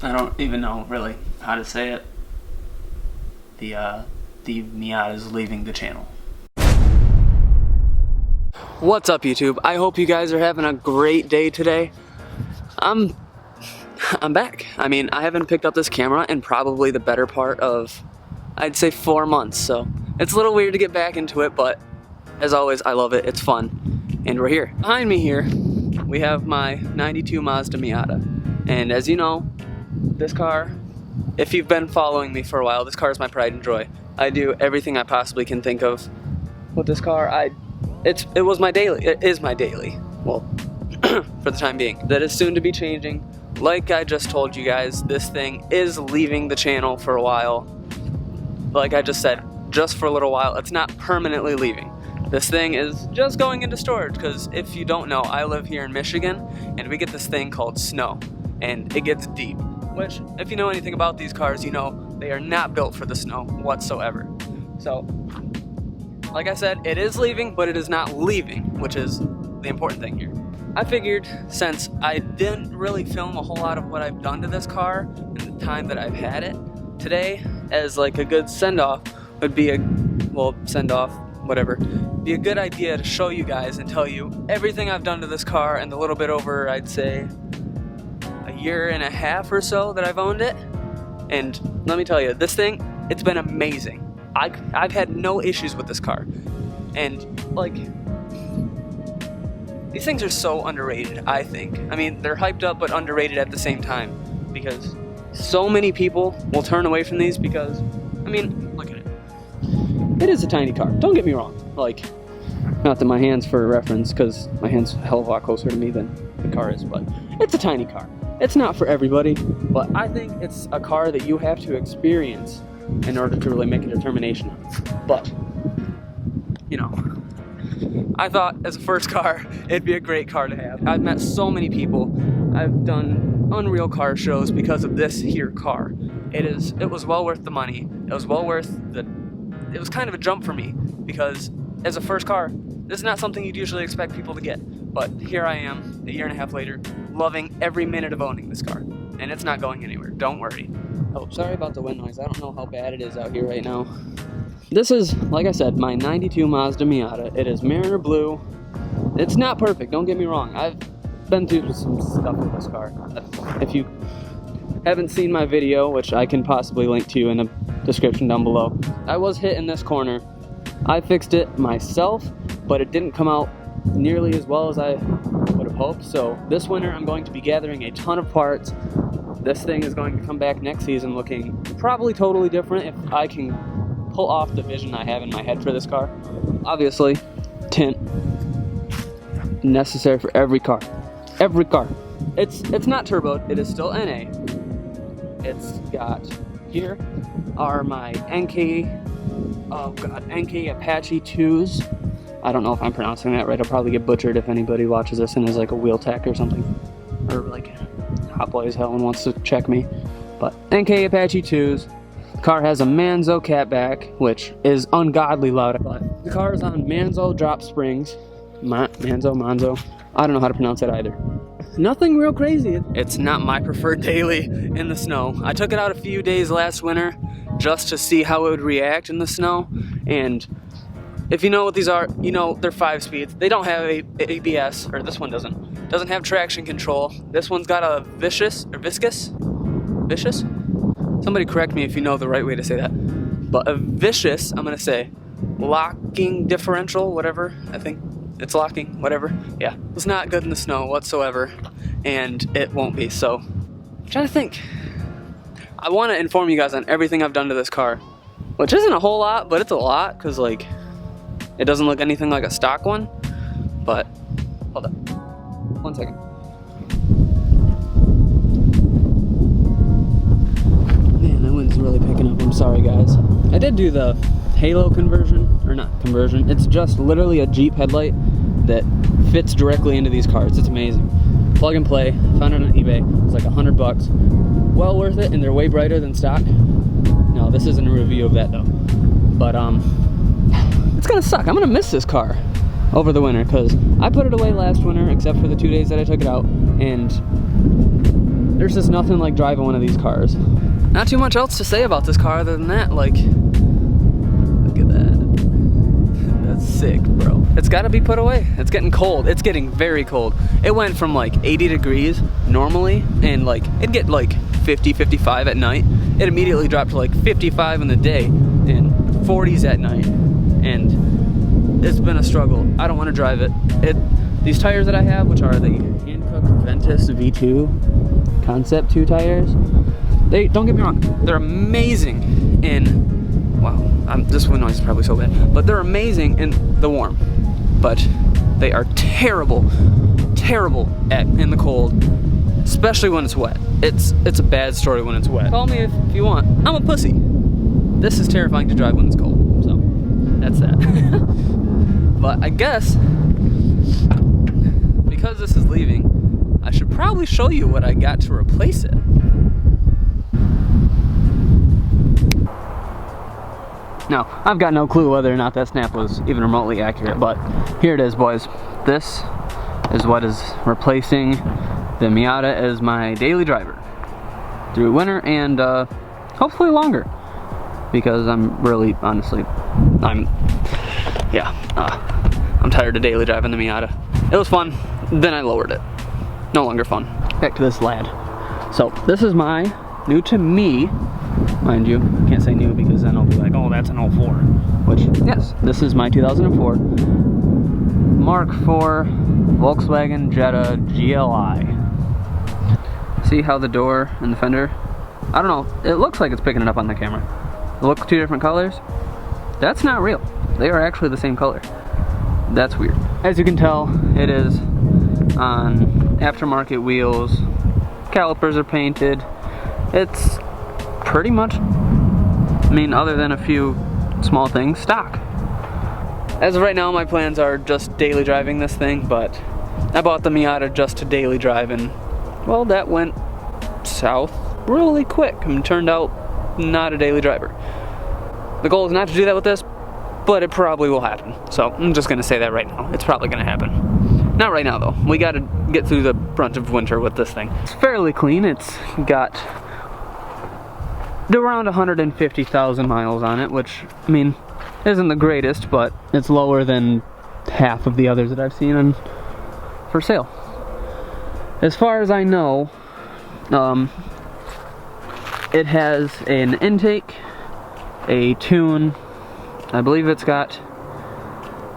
I don't even know really how to say it. The Miata is leaving the channel. What's up, YouTube? I hope you guys are having a great day today. I'm back. I mean, I haven't picked up this camera in probably the better part of, I'd say, 4 months, so it's a little weird to get back into it, but as always, I love it. It's fun, and we're here. Behind me here, we have my 92 Mazda Miata, and as you know, this car, if you've been following me for a while, this car is my pride and joy. I do everything I possibly can think of with this car. It is my daily, well, for the time being. That is soon to be changing. Like I just told you guys, this thing is leaving the channel for a while. Like I just said, just for a little while. It's not permanently leaving. This thing is just going into storage, because if you don't know, I live here in Michigan, and we get this thing called snow, and it gets deep. Which, if you know anything about these cars, you know they are not built for the snow whatsoever. So, like I said, it is leaving, but it is not leaving, which is the important thing here. I figured, since I didn't really film a whole lot of what I've done to this car in the time that I've had it, today, as like a good send-off, would be a, well, send-off, whatever, be a good idea to show you guys and tell you everything I've done to this car in the little bit over, I'd say, a year and a half or so that I've owned it. And let me tell you, this thing, it's been amazing. I've had no issues with this car. And, like, these things are so underrated, I think. I mean, they're hyped up but underrated at the same time, because so many people will turn away from these because, I mean, look at it. It is a tiny car, don't get me wrong. Like, not that my hand's for reference, because my hand's a hell of a lot closer to me than the car is, but it's a tiny car. It's not for everybody, but I think it's a car that you have to experience in order to really make a determination. But, you know, I thought as a first car, it'd be a great car to have. I've met so many people. I've done unreal car shows because of this here car. It was well worth the money. It was well worth it was kind of a jump for me, because as a first car, this is not something you'd usually expect people to get. But here I am, a year and a half later, loving every minute of owning this car. And it's not going anywhere, don't worry. Oh, sorry about the wind noise. I don't know how bad it is out here right now. This is, like I said, my 92 Mazda Miata. It is Mariner Blue. It's not perfect, don't get me wrong. I've been through some stuff with this car. If you haven't seen my video, which I can possibly link to you in the description down below, I was hit in this corner. I fixed it myself, but it didn't come out nearly as well as I would have hoped. So this winter I'm going to be gathering a ton of parts. This thing is going to come back next season looking probably totally different if I can pull off the vision I have in my head for this car. Obviously, tint necessary for every car. Every car. It's not turboed, it is still NA. It's got, here are my NK Apache 2s. I don't know if I'm pronouncing that right. I'll probably get butchered if anybody watches this and is like a wheel tech or something, or like hot boy as hell and wants to check me. But NK Apache 2s. The car has a Manzo catback, which is ungodly loud. But the car is on Manzo drop springs. Manzo. I don't know how to pronounce it either. Nothing real crazy. It's not my preferred daily in the snow. I took it out a few days last winter just to see how it would react in the snow, and if you know what these are, you know they're 5 speeds. They don't have ABS, or this one doesn't have traction control. This one's got a viscous? Somebody correct me if you know the right way to say that. But a vicious, I'm gonna say, locking differential, whatever, I think it's locking, whatever. Yeah, it's not good in the snow whatsoever, and it won't be. So, I'm trying to think. I want to inform you guys on everything I've done to this car, which isn't a whole lot, but it's a lot, because like, it doesn't look anything like a stock one. But, hold up, 1 second. Man, that wind's really picking up, I'm sorry guys. I did do the halo conversion, or not conversion, it's just literally a Jeep headlight that fits directly into these cars. It's amazing. Plug and play, found it on eBay, it's like $100. Well worth it, and they're way brighter than stock. No, this isn't a review of that though. But it's gonna suck. I'm gonna miss this car over the winter, because I put it away last winter except for the 2 days that I took it out, and There's just nothing like driving one of these cars. Not too much else to say about this car other than that. Like, look at that. That's sick, bro. It's gotta be put away. It's getting cold. It's getting very cold. It went from like 80 degrees normally, and like it'd get like 50, 55 at night. It immediately dropped to like 55 in the day and 40s at night. And it's been a struggle. I don't want to drive it. These tires that I have, which are the Hankook Ventus V2 Concept 2 tires, they, don't get me wrong, they're amazing in, wow, this wind noise is probably so bad, but they're amazing in the warm, but they are terrible in the cold, especially when it's wet. It's a bad story when it's wet. Call me if you want. I'm a pussy. This is terrifying to drive when it's cold, so that's that. But I guess, because this is leaving, I should probably show you what I got to replace it. Now, I've got no clue whether or not that snap was even remotely accurate, but here it is, boys. This is what is replacing the Miata as my daily driver through winter and hopefully longer, because I'm really, honestly, I'm tired of daily driving the Miata. It was fun, then I lowered it. No longer fun. Back to this lad. So this is my new to me, mind you. Can't say new because then I'll be like, oh, that's an 04. Which, yes, this is my 2004 Mark IV Volkswagen Jetta GLI. See how the door and the fender, I don't know, it looks like it's picking it up on the camera. They look two different colors. That's not real. They are actually the same color. That's weird. As you can tell, it is on aftermarket wheels. Calipers are painted. It's pretty much, I mean, other than a few small things, stock. As of right now, my plans are just daily driving this thing, but I bought the Miata just to daily drive, and well, that went south really quick and turned out not a daily driver. The goal is not to do that with this, but it probably will happen. So I'm just gonna say that right now. It's probably gonna happen. Not right now though. We gotta get through the brunt of winter with this thing. It's fairly clean. It's got around 150,000 miles on it, which, I mean, isn't the greatest, but it's lower than half of the others that I've seen for sale. As far as I know, it has an intake, a tune, I believe it's got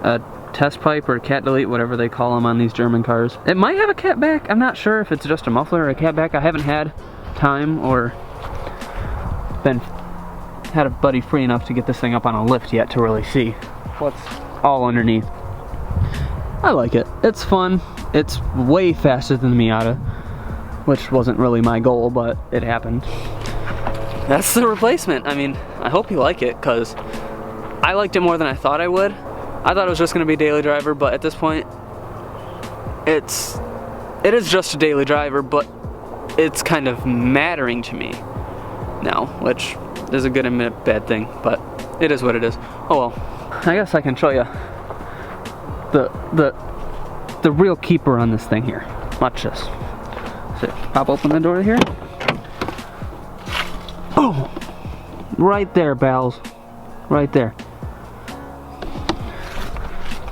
a test pipe or a cat delete, whatever they call them on these German cars. It might have a cat back. I'm not sure if it's just a muffler or a cat back. I haven't had time or had a buddy free enough to get this thing up on a lift yet to really see what's all underneath. I like it. It's fun. It's way faster than the Miata, which wasn't really my goal, but it happened. That's the replacement. I mean, I hope you like it, because I liked it more than I thought I would. I thought it was just going to be a daily driver, but at this point, it is just a daily driver, but it's kind of mattering to me now, which is a good and bad thing, but it is what it is. Oh well. I guess I can show you the real keeper on this thing here. Watch this. So, pop open the door here. Oh! Right there, pals. Right there.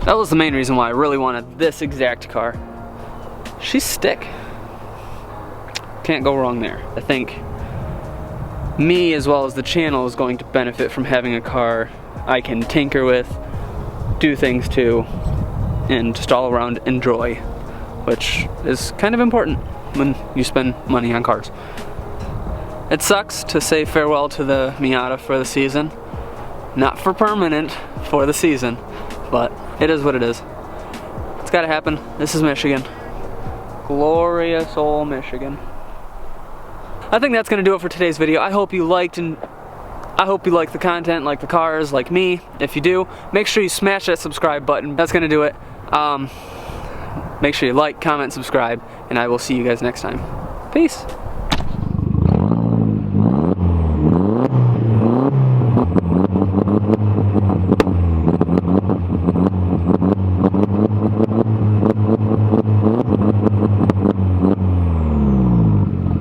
That was the main reason why I really wanted this exact car. She's stick. Can't go wrong there. I think me as well as the channel is going to benefit from having a car I can tinker with, do things to, and just all around enjoy, which is kind of important when you spend money on cars. It sucks to say farewell to the Miata for the season. Not for permanent, for the season, but it is what it is. It's gotta happen. This is Michigan. Glorious old Michigan. I think that's gonna do it for today's video. I hope you liked, and I hope you like the content, like the cars, like me. If you do, make sure you smash that subscribe button. That's gonna do it. Make sure you like, comment, subscribe, and I will see you guys next time. Peace.